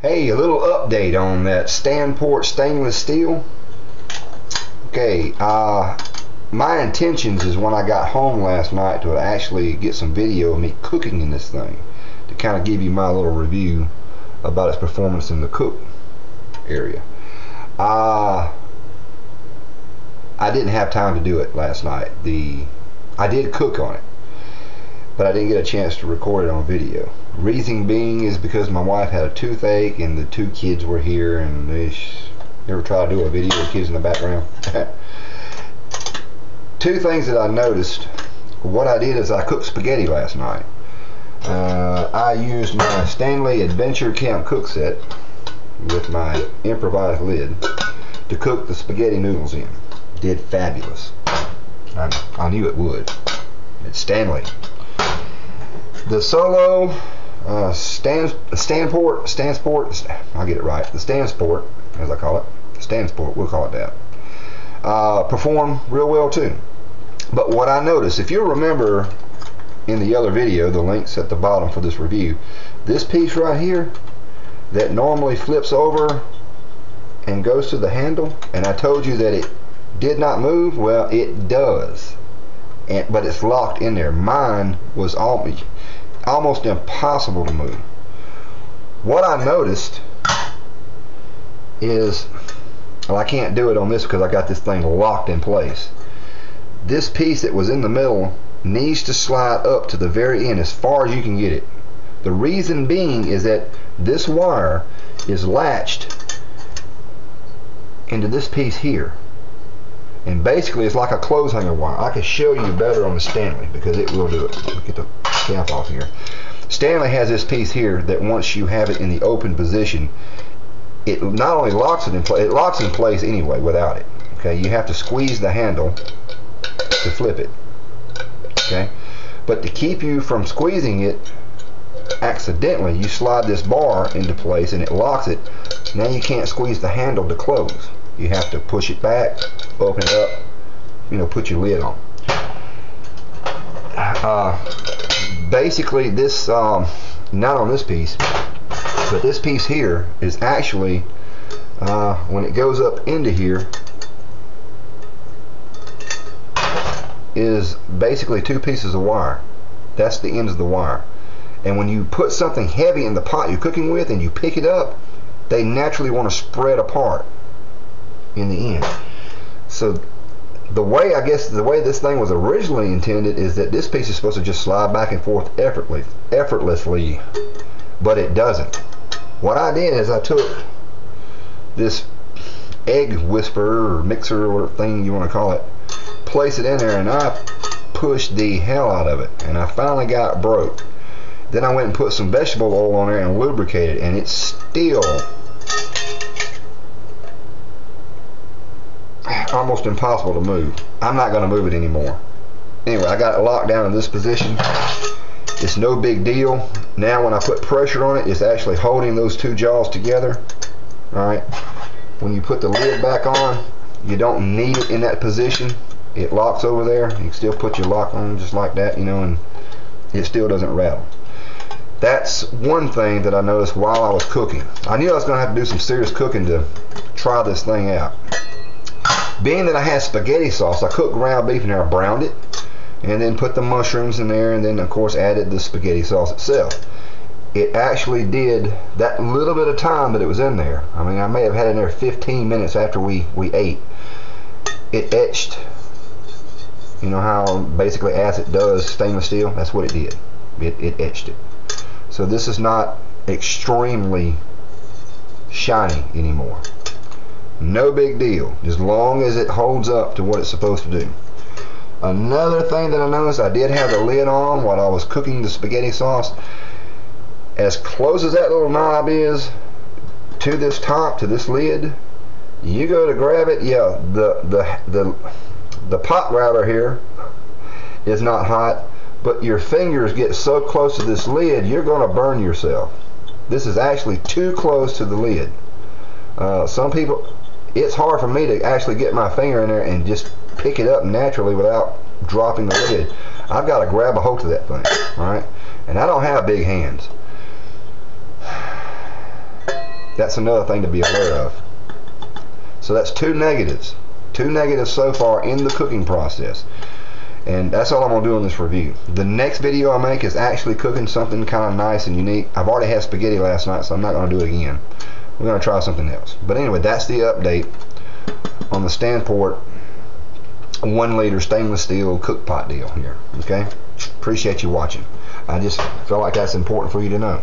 Hey, a little update on that Stansport Stainless Steel. Okay, my intentions is when I got home last night to actually get some video of me cooking in this thing to kind of give you my little review about its performance in the cook area. I didn't have time to do it last night. I did cook on it, but I didn't get a chance to record it on video. Reason being is because my wife had a toothache and the two kids were here, and they ever try to do a video with kids in the background. Two things that I noticed. What I did is I cooked spaghetti last night. I used my Stanley Adventure Camp cook set with my improvised lid to cook the spaghetti noodles in. Did fabulous. I knew it would. It's Stanley. The Solo Stansport, I'll get it right, the Stansport, as I call it, Stansport, we'll call it that, performed real well too. But what I noticed, if you remember in the other video, the link's at the bottom for this review, this piece right here that normally flips over and goes to the handle, and I told you that it did not move. Well, it does, but it's locked in there. Mine was almost impossible to move. What I noticed is, well, I can't do it on this because I got this thing locked in place. This piece that was in the middle needs to slide up to the very end as far as you can get it. The reason being is that this wire is latched into this piece here, and basically it's like a clothes hanger wire. I can show you better on the Stanley because it will do it. Let me get the cap off here. Stanley has this piece here that once you have it in the open position, it not only locks it in place, it locks in place anyway without it. Okay, you have to squeeze the handle to flip it. Okay, but to keep you from squeezing it accidentally, you slide this bar into place and it locks it. Now you can't squeeze the handle to close. You have to push it back, open it up, put your lid on. Basically this, not on this piece, but this piece here is actually, when it goes up into here, is basically two pieces of wire. That's the ends of the wire. And when you put something heavy in the pot you're cooking with and you pick it up, they naturally want to spread apart in the end. So the way, I guess, the way this thing was originally intended is that this piece is supposed to just slide back and forth effortlessly, but it doesn't. What I did is I took this egg whisperer or mixer or whatever thing you want to call it, place it in there, and I pushed the hell out of it, and I finally got it broke. Then I went and put some vegetable oil on there and lubricated, and it's still almost impossible to move. I'm not going to move it anymore. Anyway, I got it locked down in this position. It's no big deal. Now when I put pressure on it, it's actually holding those two jaws together. Alright, when you put the lid back on, you don't need it in that position. It locks over there. You can still put your lock on just like that, and it still doesn't rattle. That's one thing that I noticed while I was cooking. I knew I was going to have to do some serious cooking to try this thing out. Being that I had spaghetti sauce, I cooked ground beef in there, I browned it, and then put the mushrooms in there, and then of course added the spaghetti sauce itself. It actually did that little bit of time that it was in there. I mean, I may have had it in there 15 minutes after we ate. It etched. You know how basically acid does stainless steel? That's what it did. It etched it. So this is not extremely shiny anymore. No big deal, as long as it holds up to what it's supposed to do. Another thing that I noticed, I did have the lid on while I was cooking the spaghetti sauce. As close as that little knob is to this top, to this lid, you go to grab it, yeah, the pot grabber here is not hot, but your fingers get so close to this lid, you're going to burn yourself. This is actually too close to the lid. Some people, it's hard for me to actually get my finger in there and just pick it up naturally without dropping the lid. I've got to grab a hold of that thing, alright? And I don't have big hands. That's another thing to be aware of. So that's two negatives so far in the cooking process, and that's all I'm gonna do in this review. The next video I make is actually cooking something kind of nice and unique. I've already had spaghetti last night, so I'm not gonna do it again. We're gonna try something else. But anyway, that's the update on the Stansport 1 liter stainless steel cook pot deal here. Okay, appreciate you watching. I just feel like that's important for you to know.